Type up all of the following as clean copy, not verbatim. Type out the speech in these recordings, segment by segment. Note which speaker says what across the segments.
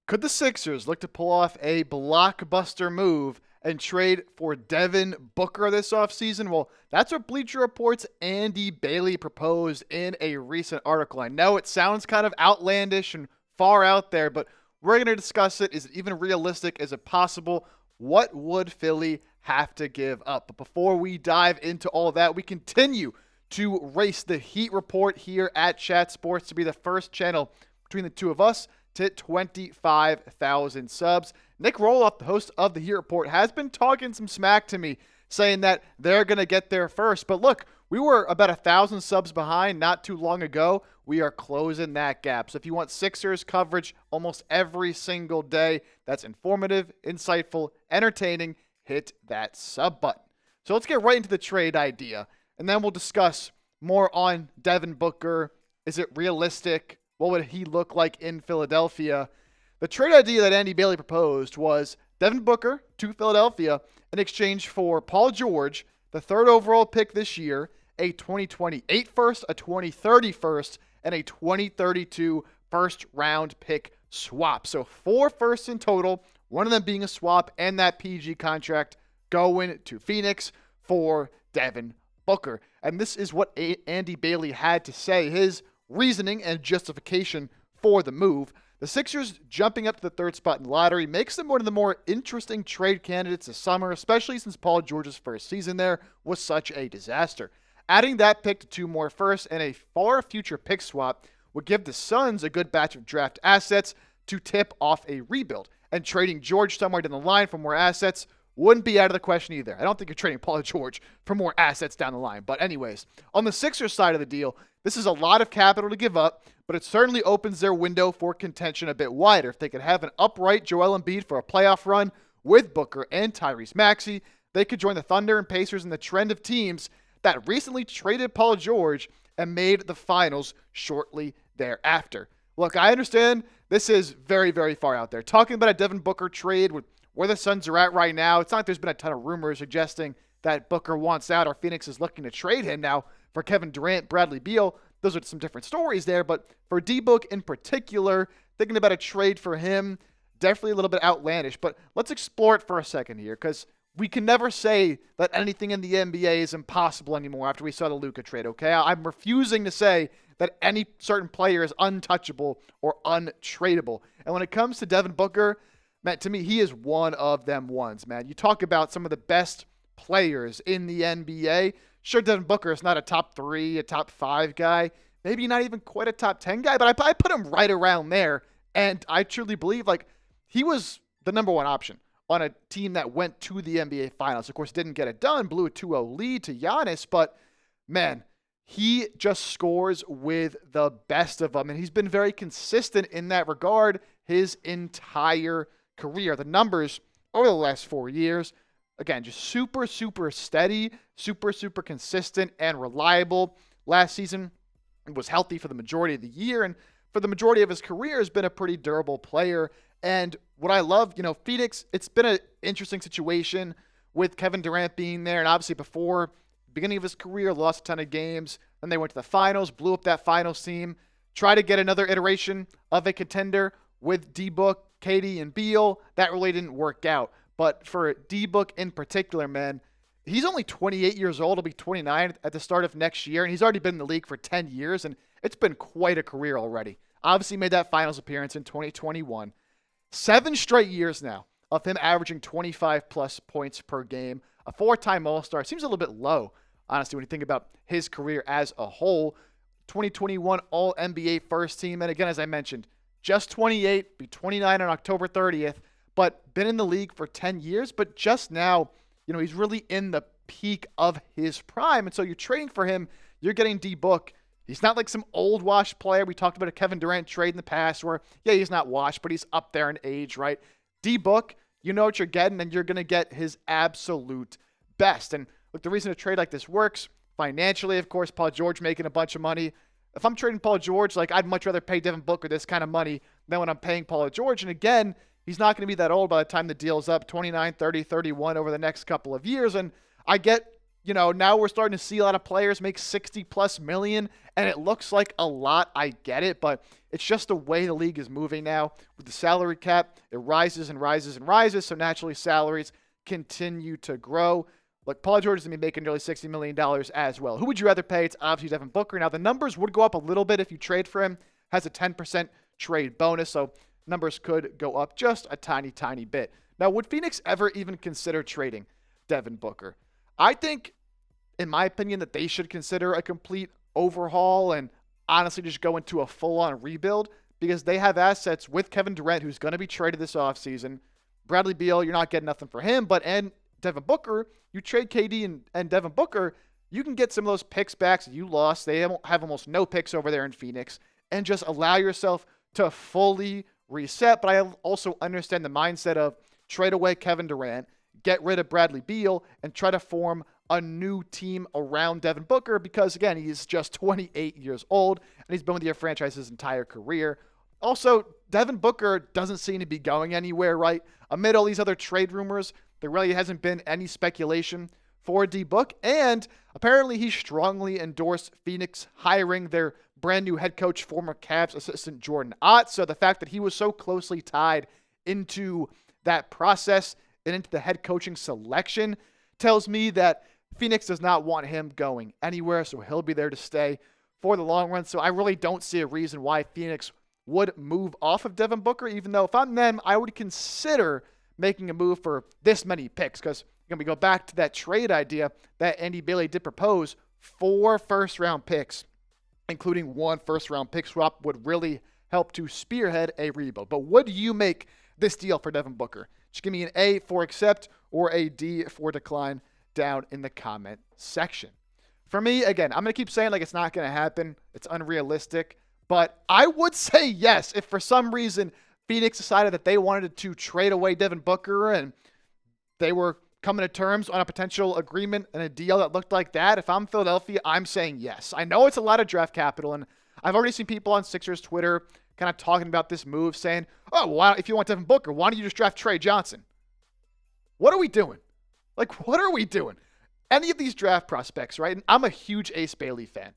Speaker 1: Could the Sixers look to pull off a blockbuster move and trade for Devin Booker this offseason? Well, that's what Bleacher Report's Andy Bailey proposed in a recent article. I know it sounds kind of outlandish and far out there, but we're going to discuss it. Is it even realistic? Is it possible? What would Philly have to give up? But before we dive into all that, we continue to race the Heat Report here at Chat Sports to be the first channel between the two of us to hit 25,000 subs. Nick Roloff, the host of the Heat Report, has been talking some smack to me, saying that they're going to get there first. But look, we were about 1,000 subs behind not too long ago. We are closing that gap. So if you want Sixers coverage almost every single day, that's informative, insightful, entertaining, hit that sub button. So let's get right into the trade idea, and then we'll discuss more on Devin Booker. Is it realistic? What would he look like in Philadelphia? The trade idea that Andy Bailey proposed was Devin Booker to Philadelphia in exchange for Paul George, the third overall pick this year, a 2028 first, a 2030 first, and a 2032 first round pick swap. So 4 firsts in total, one of them being a swap, and that PG contract going to Phoenix for Devin Booker. And this is what Andy Bailey had to say, his reasoning and justification for the move. The Sixers jumping up to the third spot in the lottery makes them one of the more interesting trade candidates this summer, especially since Paul George's first season there was such a disaster. Adding that pick to 2 more firsts and a far future pick swap would give the Suns a good batch of draft assets to tip off a rebuild. And trading George somewhere down the line for more assets wouldn't be out of the question either. I don't think you're trading Paul George for more assets down the line. But anyways, on the Sixers side of the deal, this is a lot of capital to give up, but it certainly opens their window for contention a bit wider. If they could have an upright Joel Embiid for a playoff run with Booker and Tyrese Maxey, they could join the Thunder and Pacers in the trend of teams that recently traded Paul George and made the finals shortly thereafter. Look, I understand this is very, very far out there. Talking about a Devin Booker trade with where the Suns are at right now, it's not like there's been a ton of rumors suggesting that Booker wants out or Phoenix is looking to trade him. Now, for Kevin Durant, Bradley Beal, those are some different stories there. But for D-Book in particular, thinking about a trade for him, definitely a little bit outlandish. But let's explore it for a second here, because we can never say that anything in the NBA is impossible anymore after we saw the Luka trade, okay? I'm refusing to say that any certain player is untouchable or untradeable. And when it comes to Devin Booker, man, to me, he is one of them ones, man. You talk about some of the best players in the NBA. Sure, Devin Booker is not a top 3, a top 5 guy, maybe not even quite a top 10 guy, but I put him right around there. And I truly believe, like, he was the number 1 option on a team that went to the NBA Finals. Of course, didn't get it done, blew a 2-0 lead to Giannis, but, man, he just scores with the best of them, and he's been very consistent in that regard his entire career. The numbers over the last 4 years, again, just super, super steady, super, super consistent and reliable. Last season was healthy for the majority of the year, and for the majority of his career has been a pretty durable player. And what I love, Phoenix, it's been an interesting situation with Kevin Durant being there, and obviously before beginning of his career, lost a ton of games. Then they went to the finals, blew up that finals team, tried to get another iteration of a contender with D-Book, KD, and Beal. That really didn't work out. But for D-Book in particular, man, he's only 28 years old. He'll be 29 at the start of next year, and he's already been in the league for 10 years, and it's been quite a career already. Obviously made that finals appearance in 2021. 7 straight years now of him averaging 25-plus points per game. A 4-time All-Star. Seems a little bit low, honestly, when you think about his career as a whole. 2021 All-NBA first team. And again, as I mentioned, just 28, be 29 on October 30th, but been in the league for 10 years. But just now, he's really in the peak of his prime. And so you're trading for him. You're getting D-Book. He's not like some old washed player. We talked about a Kevin Durant trade in the past where, yeah, he's not washed, but he's up there in age, right? D-Book, you know what you're getting, and you're going to get his absolute best. And look, the reason a trade like this works, financially, of course, Paul George making a bunch of money. If I'm trading Paul George, like, I'd much rather pay Devin Booker this kind of money than when I'm paying Paul George. And again, he's not going to be that old by the time the deal's up, 29, 30, 31 over the next couple of years. And I get, now we're starting to see a lot of players make 60 plus million, and it looks like a lot. I get it, but it's just the way the league is moving now. With the salary cap, it rises and rises and rises, so naturally salaries continue to grow. Look, Paul George is going to be making nearly $60 million as well. Who would you rather pay? It's obviously Devin Booker. Now, the numbers would go up a little bit if you trade for him. Has a 10% trade bonus, so numbers could go up just a tiny, tiny bit. Now, would Phoenix ever even consider trading Devin Booker? I think, in my opinion, that they should consider a complete overhaul and honestly just go into a full-on rebuild because they have assets with Kevin Durant, who's going to be traded this offseason. Bradley Beal, you're not getting nothing for him, and Devin Booker, you trade KD and Devin Booker, you can get some of those picks back that you lost. They have almost no picks over there in Phoenix, and just allow yourself to fully reset. But I also understand the mindset of trade away Kevin Durant, get rid of Bradley Beal, and try to form a new team around Devin Booker because, again, he's just 28 years old, and he's been with your franchise his entire career. Also, Devin Booker doesn't seem to be going anywhere, right? Amid all these other trade rumors, there really hasn't been any speculation for D-Book, and apparently he strongly endorsed Phoenix hiring their brand new head coach, former Cavs assistant Jordan Ott. So the fact that he was so closely tied into that process and into the head coaching selection tells me that Phoenix does not want him going anywhere, so he'll be there to stay for the long run. So I really don't see a reason why Phoenix would move off of Devin Booker, even though if I'm them, I would consider making a move for this many picks because we go back to that trade idea that Andy Bailey did propose. 4 first-round picks, including 1 first-round pick swap, would really help to spearhead a rebuild. But what do you make this deal for Devin Booker? Just give me an A for accept or a D for decline down in the comment section. For me, again, I'm going to keep saying like it's not going to happen. It's unrealistic. But I would say yes if for some reason Phoenix decided that they wanted to trade away Devin Booker and they were coming to terms on a potential agreement and a deal that looked like that. If I'm Philadelphia, I'm saying yes. I know it's a lot of draft capital, and I've already seen people on Sixers Twitter kind of talking about this move, saying, oh, well, if you want Devin Booker, why don't you just draft Trey Johnson? What are we doing? Like, what are we doing? Any of these draft prospects, right? And I'm a huge Ace Bailey fan.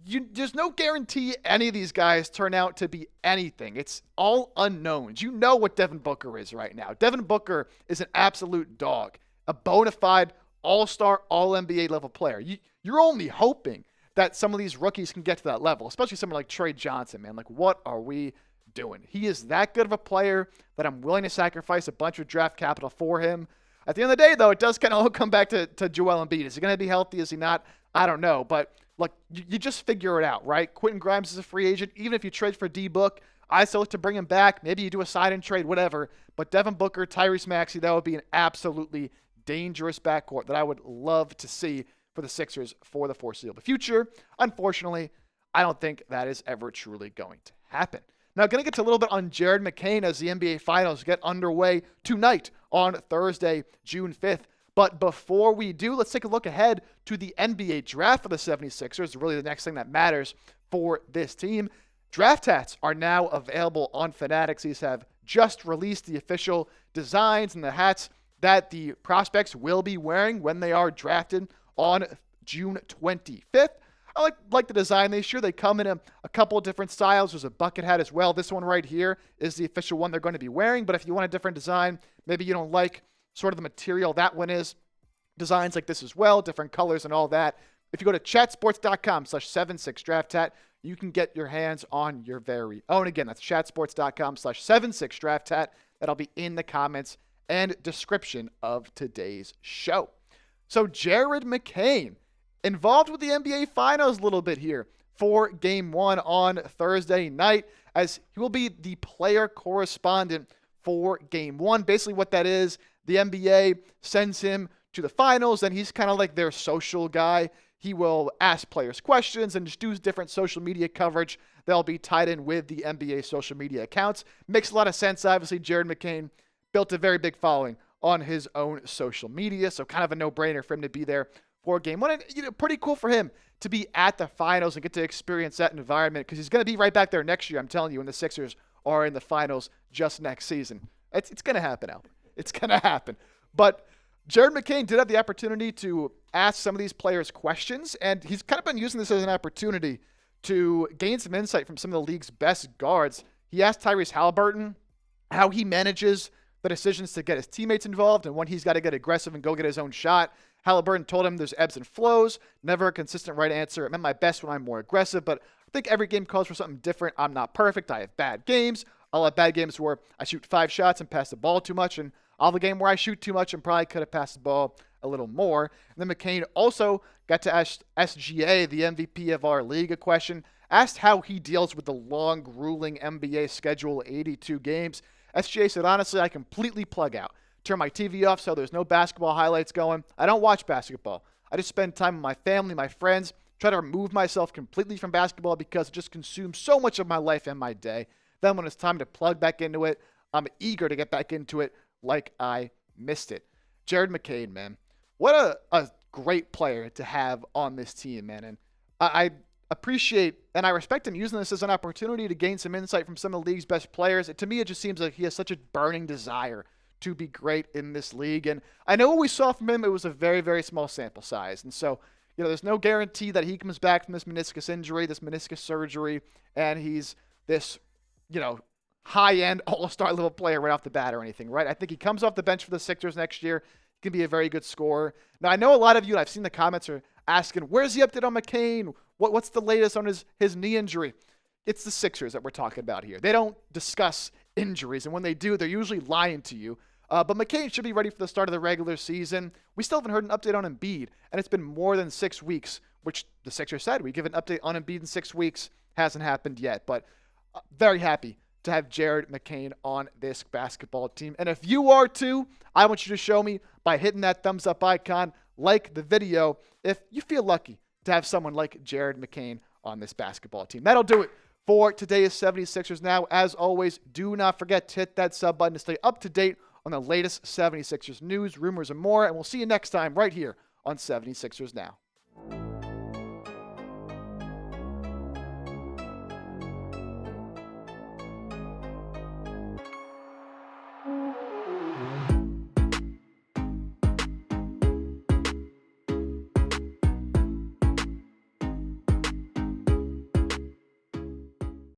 Speaker 1: There's no guarantee any of these guys turn out to be anything. It's all unknowns. You know what Devin Booker is right now. Devin Booker is an absolute dog, a bona fide all-star, all-NBA level player. You're only hoping that some of these rookies can get to that level, especially someone like Trey Johnson, man. Like, what are we doing? He is that good of a player that I'm willing to sacrifice a bunch of draft capital for him. At the end of the day, though, it does kind of all come back to Joel Embiid. Is he going to be healthy? Is he not? I don't know. But look, you just figure it out, right? Quentin Grimes is a free agent. Even if you trade for D-Book, I still look to bring him back. Maybe you do a sign and trade, whatever. But Devin Booker, Tyrese Maxey, that would be an absolutely dangerous backcourt that I would love to see for the Sixers for the foreseeable future. Unfortunately, I don't think that is ever truly going to happen. Now, going to get to a little bit on Jared McCain as the NBA Finals get underway tonight on Thursday, June 5th. But before we do, let's take a look ahead to the NBA draft for the 76ers, really the next thing that matters for this team. Draft hats are now available on Fanatics. These have just released the official designs and the hats that the prospects will be wearing when they are drafted on June 25th. I like the design this year. They come in a couple of different styles. There's a bucket hat as well. This one right here is the official one they're going to be wearing. But if you want a different design, maybe you don't like sort of the material that one is, designs like this as well, different colors and all that. If you go to chatsports.com/76drafthat, you can get your hands on your very own. Again, that's chatsports.com/76drafthat. That'll be in the comments and description of today's show. So Jared McCain, involved with the NBA Finals a little bit here for Game 1 on Thursday night, as he will be the player correspondent for Game 1. Basically what that is, the NBA sends him to the finals, and he's kind of like their social guy. He will ask players questions and just do different social media coverage that'll be tied in with the NBA social media accounts. Makes a lot of sense. Obviously, Jared McCain built a very big following on his own social media, so kind of a no-brainer for him to be there for Game 1. And, pretty cool for him to be at the finals and get to experience that environment because he's going to be right back there next year, I'm telling you, when the Sixers are in the finals just next season. It's going to happen, Al. It's going to happen. But Jared McCain did have the opportunity to ask some of these players questions, and he's kind of been using this as an opportunity to gain some insight from some of the league's best guards. He asked Tyrese Halliburton how he manages the decisions to get his teammates involved and when he's got to get aggressive and go get his own shot. Halliburton told him there's ebbs and flows, never a consistent right answer. I'm at my best when I'm more aggressive, but I think every game calls for something different. I'm not perfect. I have bad games. I'll have bad games where I shoot 5 shots and pass the ball too much, and I'll have a game where I shoot too much and probably could have passed the ball a little more. And then McCain also got to ask SGA, the MVP of our league, a question, asked how he deals with the long, grueling NBA schedule, 82 games. SGA said, honestly, I completely plug out. Turn my TV off so there's no basketball highlights going. I don't watch basketball. I just spend time with my family, my friends, try to remove myself completely from basketball because it just consumes so much of my life and my day. Then when it's time to plug back into it, I'm eager to get back into it like I missed it. Jared McCain, man. What a great player to have on this team, man. And I appreciate and I respect him using this as an opportunity to gain some insight from some of the league's best players. To me, it just seems like he has such a burning desire to be great in this league. And I know what we saw from him, it was a very, very small sample size. And so, there's no guarantee that he comes back from this meniscus injury, this meniscus surgery, and he's this, high-end all-star level player right off the bat or anything, right? I think he comes off the bench for the Sixers next year. He can be a very good scorer. Now, I know a lot of you, and I've seen the comments, are asking, where's the update on McCain? What's the latest on his knee injury? It's the Sixers that we're talking about here. They don't discuss injuries, and when they do, they're usually lying to you. But McCain should be ready for the start of the regular season. We still haven't heard an update on Embiid, and it's been more than 6 weeks, which the Sixers said. We give an update on Embiid in 6 weeks. Hasn't happened yet, but very happy to have Jared McCain on this basketball team. And if you are too, I want you to show me by hitting that thumbs up icon, like the video, if you feel lucky to have someone like Jared McCain on this basketball team. That'll do it for today's 76ers Now. As always, do not forget to hit that sub button to stay up to date on the latest 76ers news, rumors, and more. And we'll see you next time right here on 76ers Now.